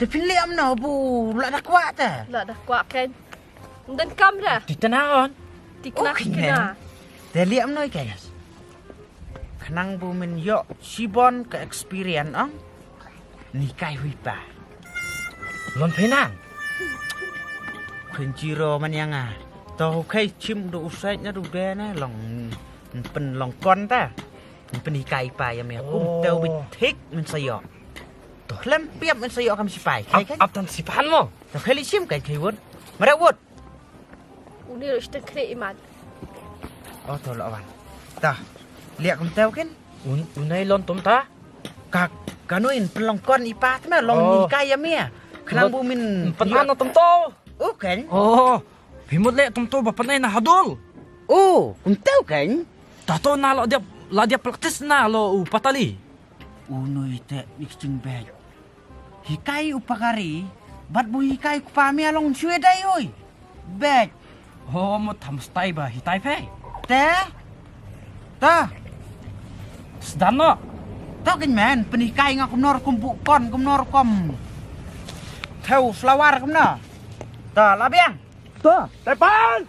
Tapi liam no bu, lak dah kuat ta. Lah dah kuat kan. Dan kam dah. Di tenaon. Dikena Okay, kena. Dah liam no guys. Kenang bu min yok sibon ke experience ang. Ni kai hui pa. Lon penang. Kunjiro man yang ah. Tau kai chim do usainya do na long pen long kon ta. Pen ni kai pa ya me. Tau bitik men sayok. Tuh lempiap men sayok kam sipai. Kai kan. Ap tan sipan mo. Tau kai li sim kai wud. Mara wud. Uni harus terkena iman. Oh tau lawan. Tah. Lihat kam tau kan. Unai lon tom ta. Kak kanuin pelongkon ipa tu mah long ni kai ya me. Kenang bu min Penan no tom to. Oh kan. Oh. Himut le tom to ba panay na hadol. Oh, kum tau kan. Tato na la dia praktis na lo patali. Unoy te mixing bag. Hikai upakari, bat bu hikai kupami along suwe dai oi. Bag. Oh mo tham stay ba hitai pe. Te. Ta. Sedan no. Ta kan man, penikai ngak kumnor kumpu kon kumnor kom. Thau flawar kumna. Ta labiang. Ta, depan.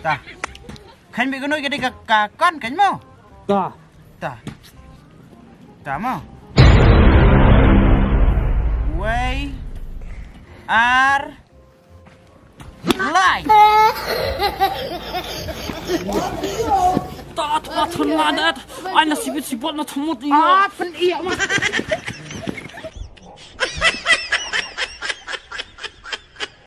Ta. Kan bi gunoi gede ka kon kan mo. Ta. Ta. Ta mo. Way. Ar. Lai. Ta thun na dat. Ai na sibit sibot na thumut iyo. Ah, pen iya mah.